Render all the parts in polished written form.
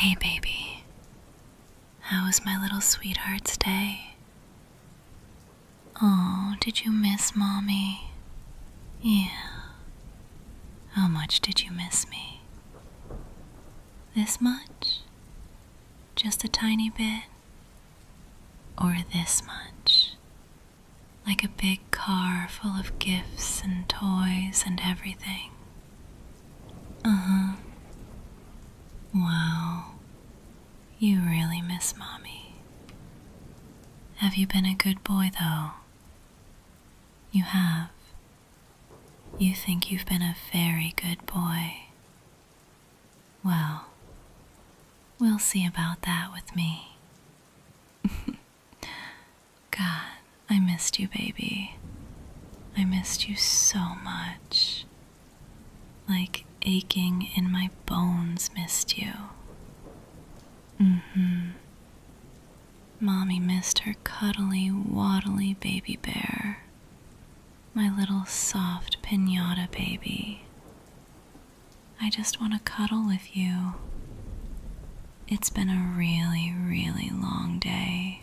Hey baby, how was my little sweetheart's day? Oh, did you miss Mommy? Yeah. How much did you miss me? This much? Just a tiny bit? Or this much? Like a big car full of gifts and toys and everything? Uh-huh. Wow. You really miss Mommy. Have you been a good boy, though? You have. You think you've been a very good boy. Well, we'll see about that with me. God, I missed you, baby. I missed you so much. Like aching in my bones missed you. Mommy missed her cuddly, waddly baby bear. My little soft piñata baby. I just want to cuddle with you. It's been a really, really long day.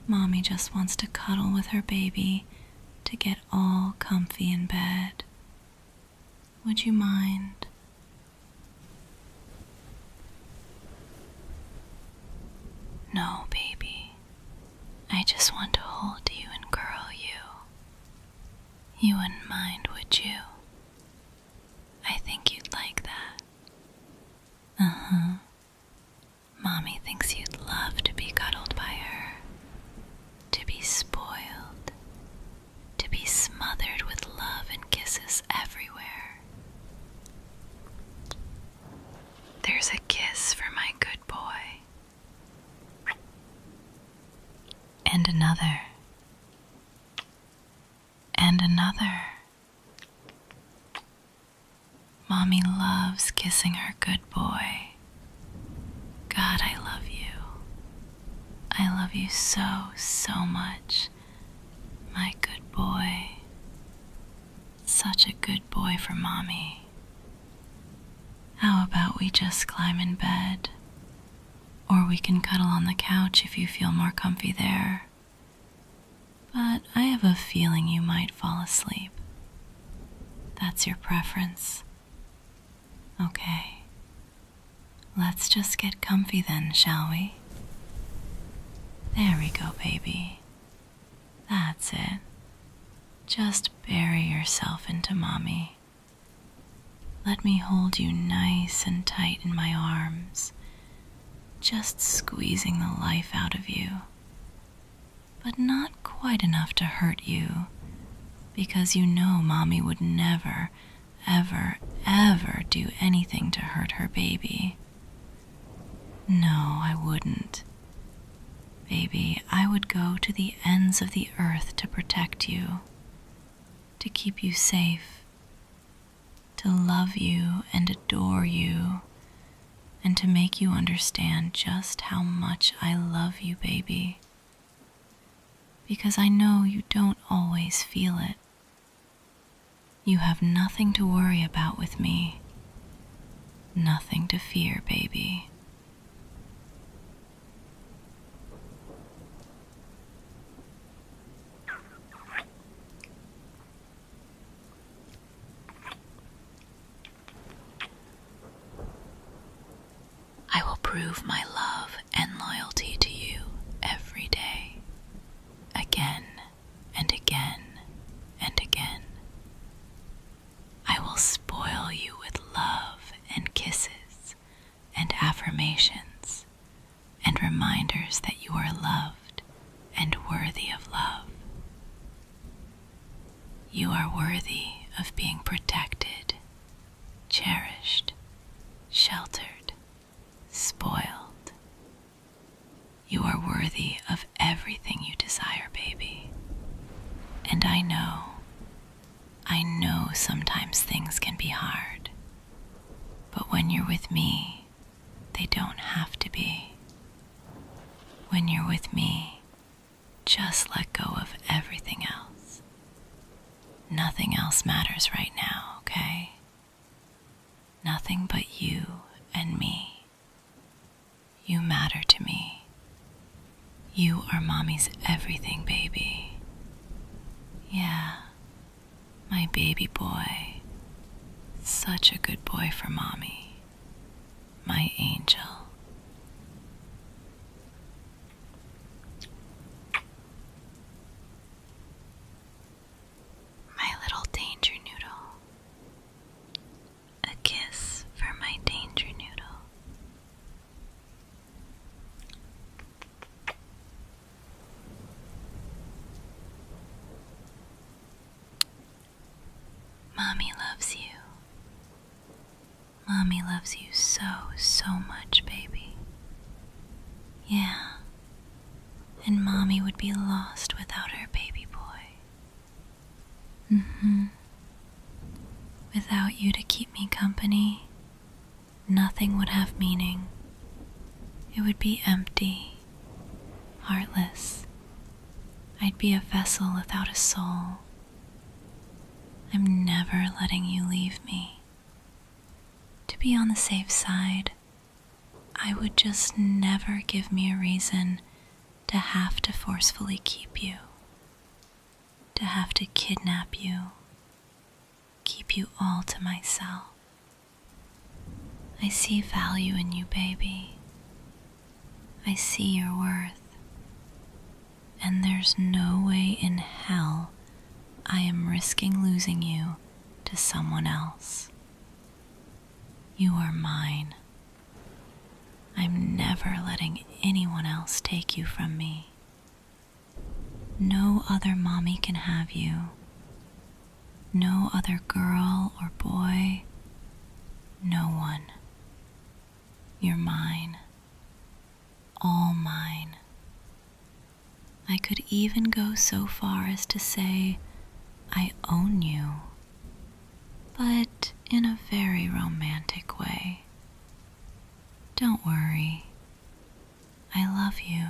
Mommy just wants to cuddle with her baby to get all comfy in bed. Would you mind? No, baby. I just want to hold you and curl you. You wouldn't mind, would you? I think you'd like that. Uh-huh. Mommy thinks you'd love to be cuddled by her. To be spoiled. To be smothered with love and kisses everywhere. There's a kiss for my good boy. And another. And another. Mommy loves kissing her good boy. God, I love you. I love you so, so much. My good boy. Such a good boy for Mommy. How about we just climb in bed? Or we can cuddle on the couch if you feel more comfy there. But I have a feeling you might fall asleep. That's your preference. Okay. Let's just get comfy then, shall we? There we go, baby. That's it. Just bury yourself into Mommy. Let me hold you nice and tight in my arms, just squeezing the life out of you. But not quite enough to hurt you, because you know Mommy would never, ever, ever do anything to hurt her baby. No, I wouldn't. Baby, I would go to the ends of the earth to protect you, to keep you safe, to love you and adore you, and to make you understand just how much I love you, baby. Because I know you don't always feel it. You have nothing to worry about with me. Nothing to fear, baby. I will prove my love and loyalty to you every day, again and again and again. I will spoil you with love and kisses and affirmations and reminders that you are loved and worthy of love. You are worthy of being protected, cherished, sheltered, spoiled. You are worthy of everything you desire, baby. And I know sometimes things can be hard, but when you're with me, they don't have to be. When you're with me, just let go of everything else. Nothing else matters right now, okay? Nothing but you and me You matter to me. You are Mommy's everything, baby. Yeah, my baby boy. Such a good boy for Mommy. My angel. My little danger noodle. A kiss for my danger noodle. Mommy loves you. Mommy loves you so, so much, baby. Yeah. And Mommy would be lost without her baby boy. Without you to keep me company, nothing would have meaning. It would be empty, heartless. I'd be a vessel without a soul. I'm never letting you leave me. To be on the safe side, I would just never give me a reason to have to forcefully keep you, to have to kidnap you, keep you all to myself. I see value in you, baby. I see your worth. And there's no way in hell I am risking losing you to someone else. You are mine. I'm never letting anyone else take you from me. No other Mommy can have you. No other girl or boy. No one. You're mine. All mine. I could even go so far as to say I own you, but in a very romantic way. Don't worry. I love you.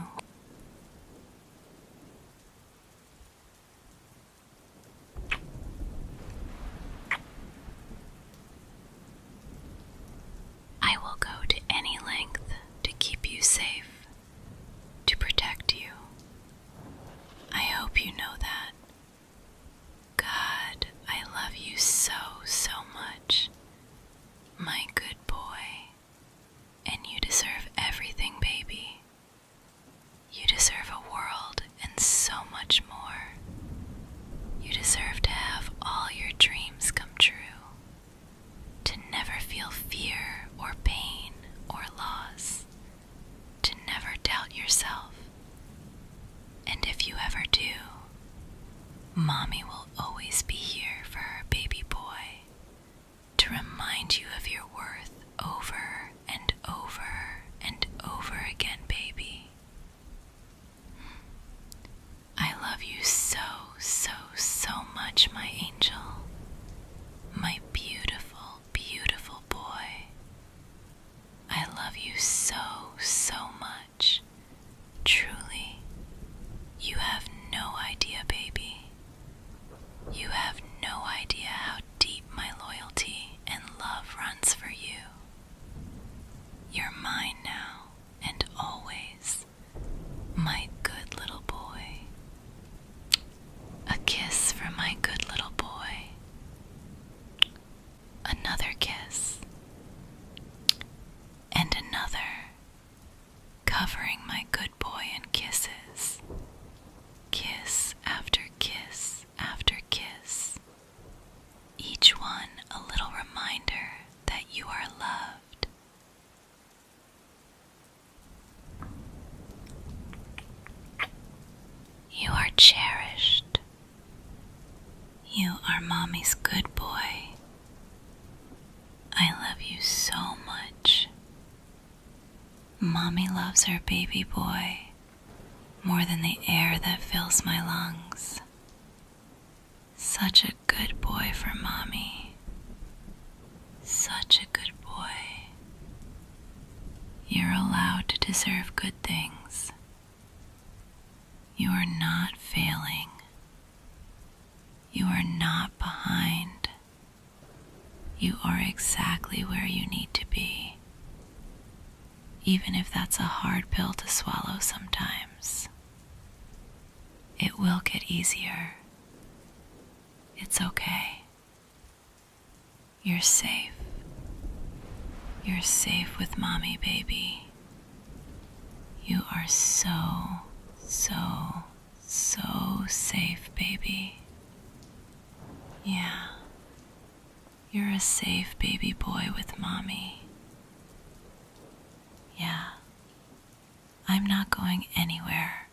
I will go to any length to keep you safe, to protect you. I hope you know that. God, I love you so, so much. My good boy. And you deserve everything, baby. You deserve a world and so much more. You deserve to have all your dreams come true. To never feel fear or pain or loss. To never doubt yourself. And if you ever do, Mommy will always be here for her baby boy, to remind you of your worth over and over and over again, baby. I love you so, so, so much, my angel. My beautiful, beautiful boy. I love you so, so much. Truly, you have no idea, baby. You have no idea how deep my loyalty and love runs for you. You're mine now and always, my good little boy. A kiss for my good little boy. Another kiss. And another, covering my good boy in kisses. Kiss after kiss after kiss. Each one a little reminder that you are loved. You are cherished. You are Mommy's good boy. I love you so much. Mommy loves her baby boy more than the air that fills my lungs. Such a good boy for Mommy. Such a good boy. You're allowed to deserve good things. You are not failing. You are not behind. You are exactly where you need to be. even if that's a hard pill to swallow sometimes. It will get easier. It's okay. You're safe. You're safe with Mommy, baby. You are so, so, so safe, baby. Yeah. You're a safe baby boy with Mommy. Yeah. I'm not going anywhere.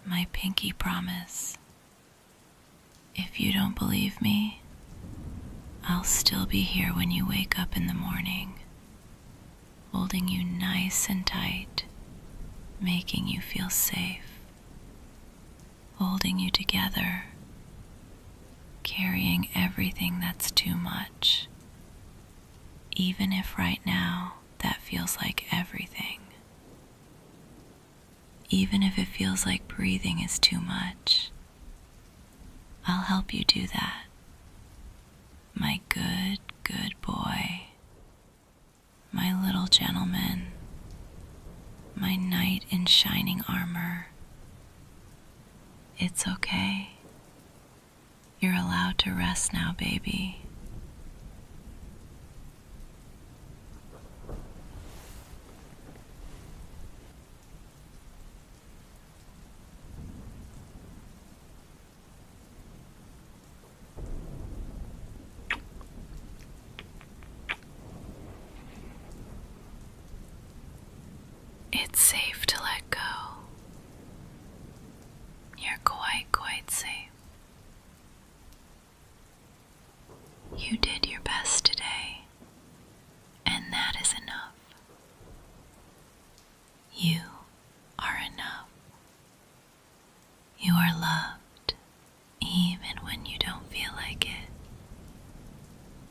My pinky promise. If you don't believe me, I'll still be here when you wake up in the morning, holding you nice and tight, making you feel safe, holding you together, carrying everything that's too much, even if right now that feels like everything. Even if it feels like breathing is too much, I'll help you do that. My good, good boy. My little gentleman. My knight in shining armor. It's okay. You're allowed to rest now, baby. It's safe to let go. You're quite safe. You did your best today, and that is enough. You are enough. You are loved, even when you don't feel like it.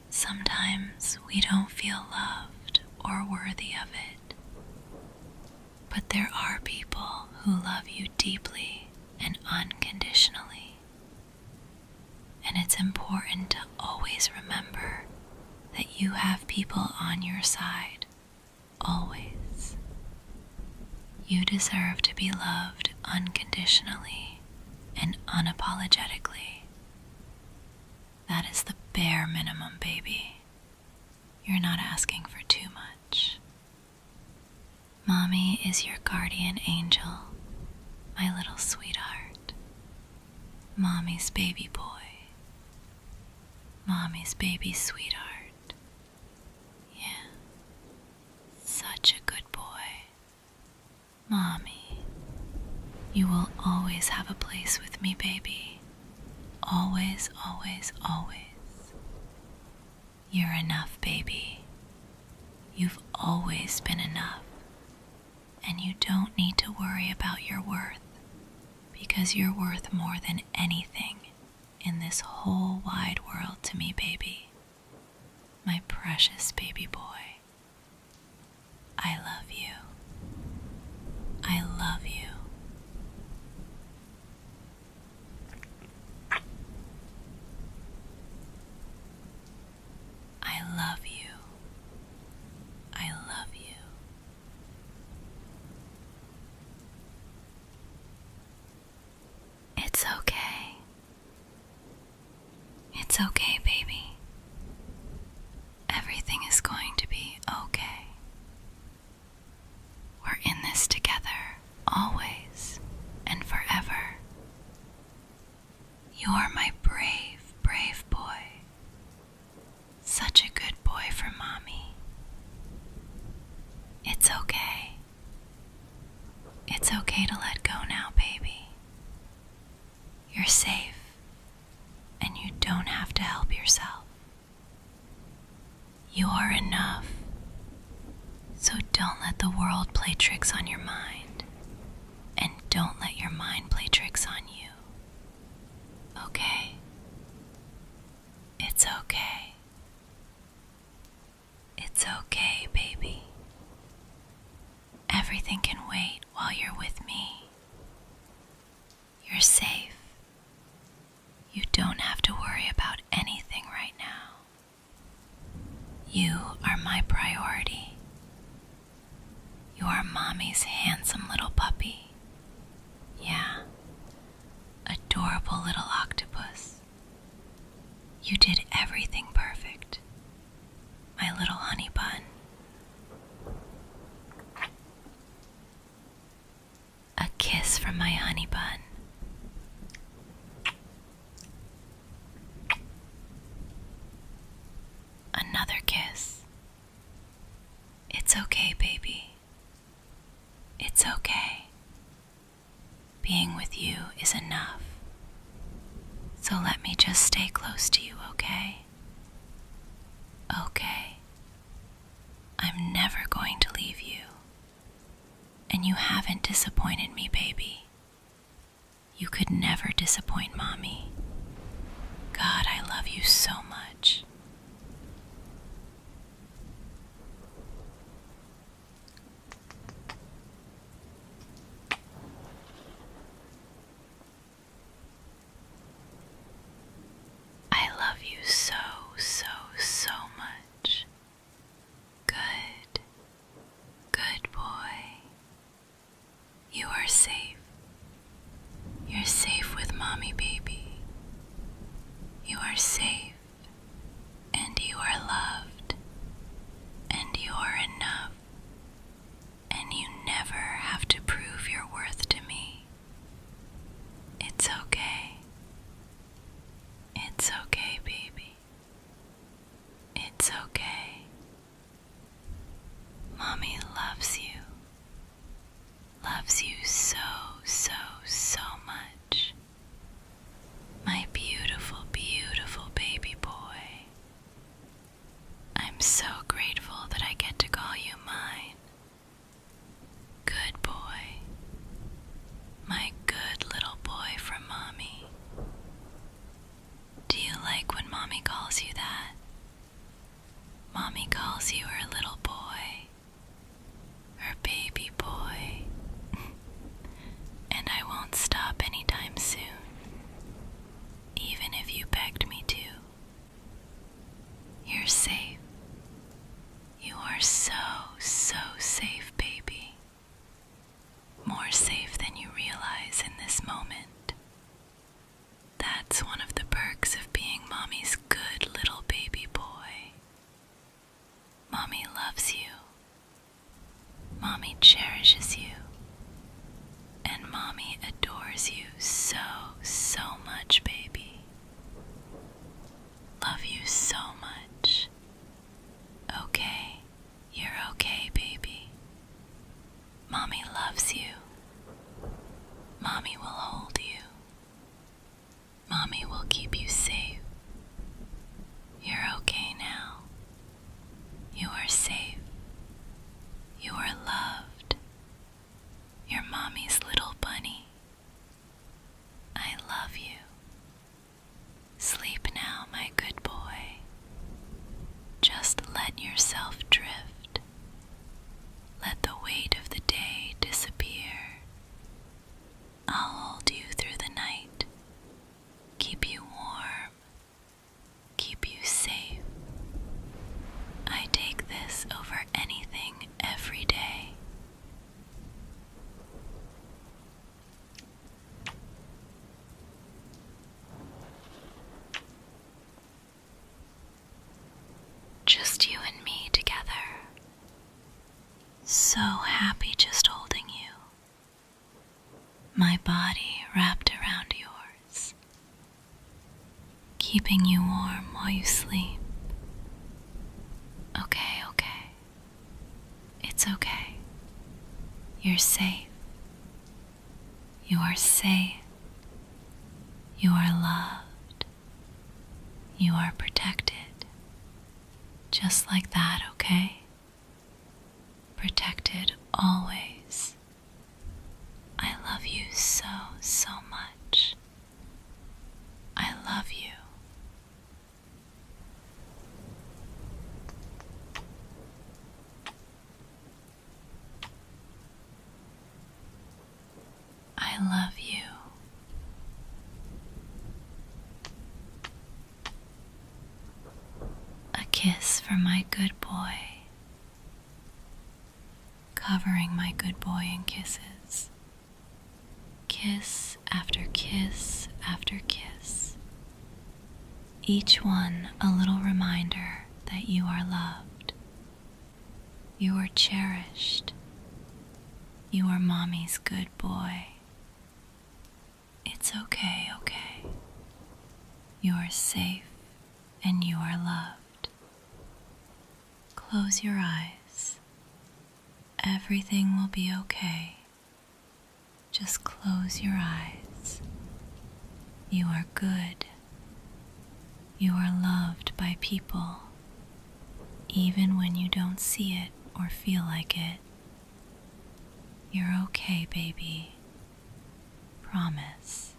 Sometimes we don't feel loved or worthy of it. But there are people who love you deeply and unconditionally. And it's important to always remember that you have people on your side, always. You deserve to be loved unconditionally and unapologetically. That is the bare minimum, baby. You're not asking for too much. Mommy is your guardian angel, my little sweetheart. Mommy's baby boy. Mommy's baby sweetheart. Yeah, such a good boy. Mommy, you will always have a place with me, baby. Always, always, always. You're enough, baby. You've always been enough. And you don't need to worry about your worth, because you're worth more than anything in this whole wide world to me, baby. My precious baby boy. I love you. I love you. I love you. I love you. It's okay. It's okay, baby. Everything is going to be okay. We're in this together, always and forever. You're my brave, brave boy. Such a good boy for Mommy. It's okay. It's okay to let go now, baby. You're safe, and you don't have to help yourself. You are enough, so don't let the world play tricks on your mind, and don't let your mind play tricks on you. Okay? It's okay. It's okay, baby. Everything can wait while you're with me. You're safe. You don't have to worry about anything right now. You are my priority. You are Mommy's handsome little puppy. Yeah, adorable little octopus. You did everything perfect, my little honey bun. A kiss from my honey bun. Another kiss. It's okay, baby. It's okay. Being with you is enough. So let me just stay close to you, okay? Okay. I'm never going to leave you. And you haven't disappointed me, baby. You could never disappoint Mommy. God, I love you so much. I love you so, so, so much. Good. Good boy. You are safe. You're safe with Mommy, baby. You are safe. And you are loved. And you are enough. And you never have to prove your worth to me. It's okay. It's okay, baby. It's okay. Mommy loves you. Loves you so, so, so much. My beautiful, beautiful baby boy. I'm so grateful that I get to call you mine. Good boy. My good little boy from Mommy. Do you like when Mommy calls you that? Mommy calls you her little boy, her baby boy. And I won't stop anytime soon, even if you begged me to. You're safe. You are so, so safe, baby. More safe than you realize in this moment. That's one of the perks of being Mommy's good little baby boy. Mommy loves you. Mommy cherishes you. And Mommy adores you so, so much, baby. Love you so much. Okay, you're okay, baby. Mommy loves you. Mommy will hold you. Mommy will keep you safe. You're okay now. You are safe. You are loved. You're Mommy's little bunny. I love you. Sleep now, my good boy. Just let yourself drift. Let the weight of the day disappear. I'll hold you through the night. Keep you warm. Keep you safe. I take this over anything every day. Just you and me together. So happy just holding you. My body wrapped around yours, keeping you warm while you sleep. Okay, okay. It's okay. You're safe. You are safe. You are loved. You are protected. Just like that, okay? Protected always. I love you so, so much. I love you. I love you. A kiss for my good boy. covering my good boy in kisses. Kiss after kiss after kiss. Each one a little reminder that you are loved. You are cherished. You are Mommy's good boy. It's okay, okay. You are safe and you are loved. Close your eyes. Everything will be okay. Just close your eyes. You are good. You are loved by people, even when you don't see it or feel like it. You're okay, baby. Promise.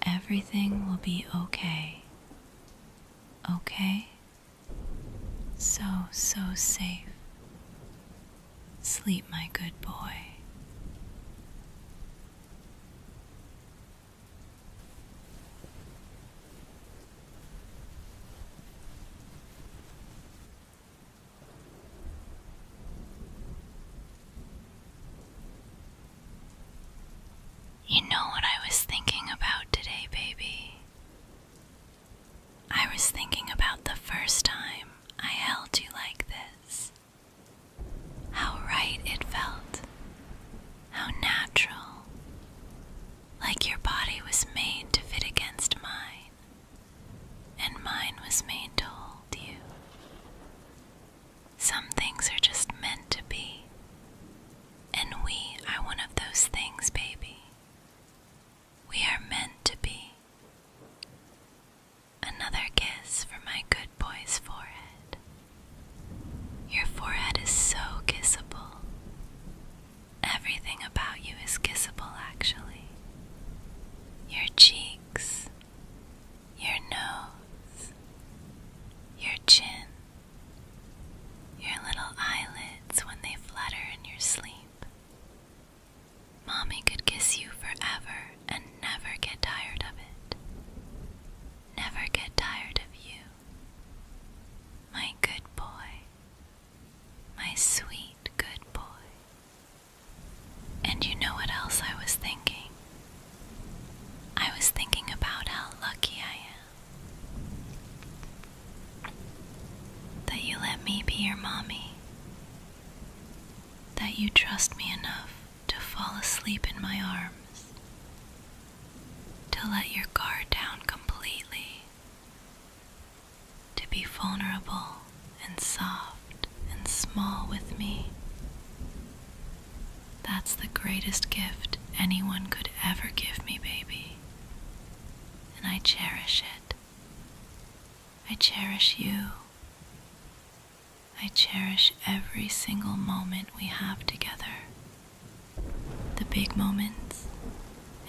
Everything will be okay. Okay? So safe. Sleep, my good boy. You know what I was thinking about today, baby? I was thinking about the first time I held you like this. How right it felt. How natural. Like your body was made to fit against mine, and mine was made to hold you. Some things are just meant to be, and we are one of those things, baby. We are meant to be. Another kiss for my good boy's forehead. Your forehead is so kissable. Everything about you is kissable, actually. Your cheeks, your nose, your chin, your little eyelids when they flutter in your sleep. Mommy could kiss you forever and never get tired of it. Never get tired of you. My good boy. My sweet good boy. And you know what else I was thinking? I was thinking about how lucky I am. That you let me be your mommy. That you trust me enough to fall asleep in my arms. To let your guard down completely. To be vulnerable and soft and small with me. That's the greatest gift anyone could ever give me, baby. And I cherish it. I cherish you. I cherish every single moment we have together. The big moments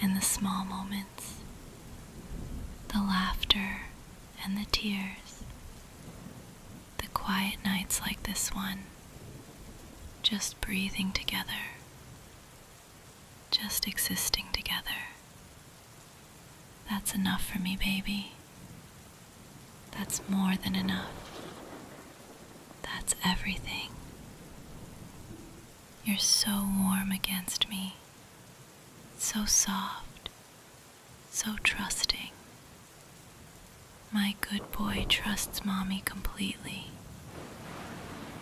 and the small moments. The laughter and the tears. The quiet nights like this one. Just breathing together. Just existing together. That's enough for me, baby. That's more than enough. That's everything. You're so warm against me. So soft. So trusting. My good boy trusts Mommy completely.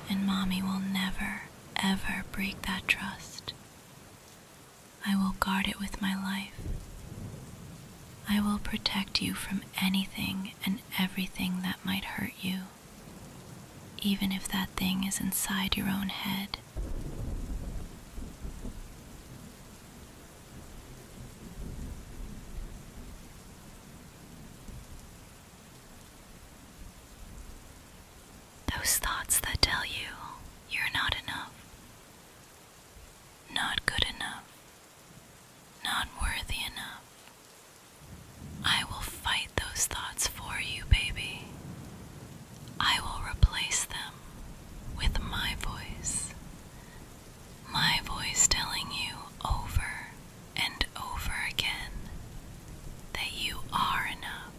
And Mommy will never, ever break that trust. I will guard it with my life. I will protect you from anything and everything that might hurt you, even if that thing is inside your own head. Those thoughts that tell you you're not enough, not good enough, not worthy enough. I will fight those thoughts for you, baby. I will replace them with my voice. My voice telling you over and over again that you are enough.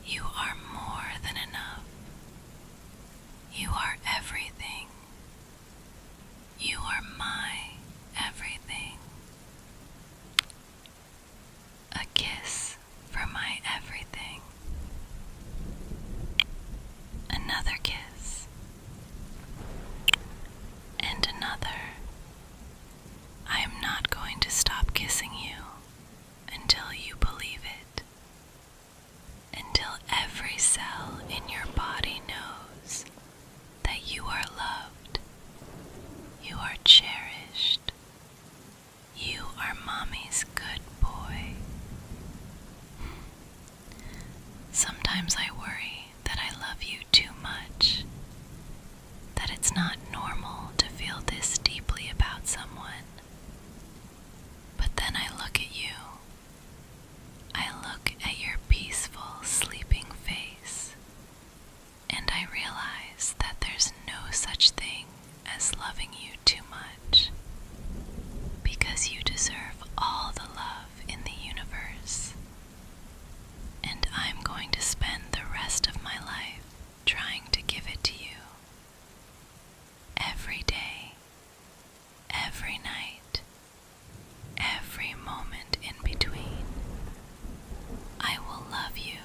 You are more than enough. You are everything. It's not normal to feel this deeply about someone. But then I look at you. I look at your peaceful, sleeping face, and I realize that there's no such thing as loving you too much, because you deserve all the love in the universe. And I'm going to spend the rest of my life trying to give it to you. Every day, every night, every moment in between, I will love you.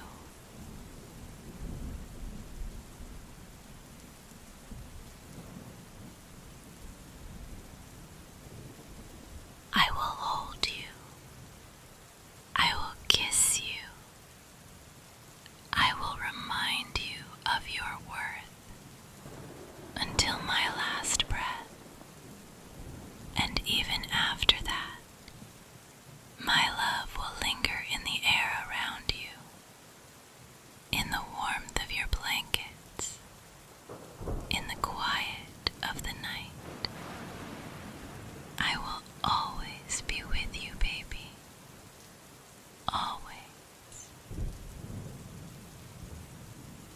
I will hold you. I will kiss you. I will remind you of your worth until my last breath. And even after that, my love will linger in the air around you, in the warmth of your blankets, in the quiet of the night. I will always be with you, baby. Always.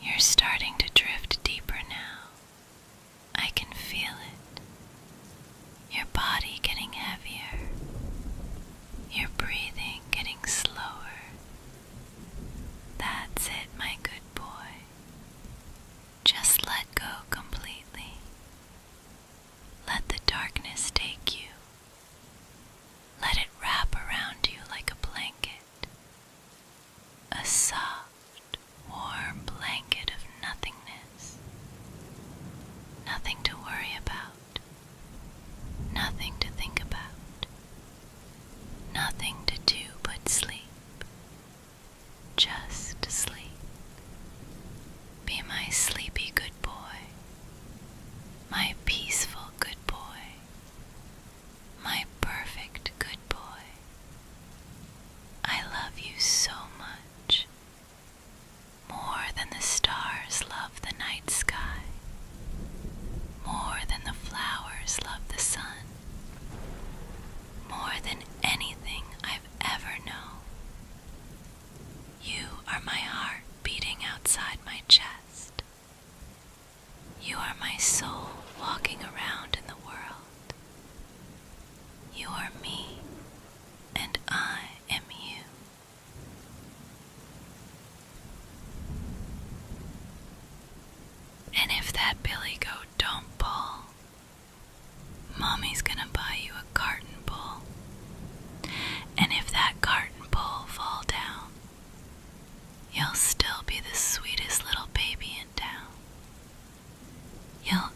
You're starting to drift deeper now. I can feel it. Your body getting heavier. Your breathing getting slower. That's it, my good boy. Just let go completely. Let the darkness take you. Let it wrap around you like a blanket. A soft, warm blanket of nothingness. Nothing to worry about. Nothing to think about. Nothing to do but sleep. Just sleep. Be my sleepy good boy. My peaceful good boy. My perfect good boy. I love you so much. More than the stars love the night sky. More than the flowers love the sun. More than anything I've ever known. You are my heart beating outside my chest. You are my soul walking around in the world. You are me, and I am you. And if that billy goat don't pull, Mommy's gonna buy you a carton pull. And if that carton pull fall down, you'll still be the sweetest little baby in town. You'll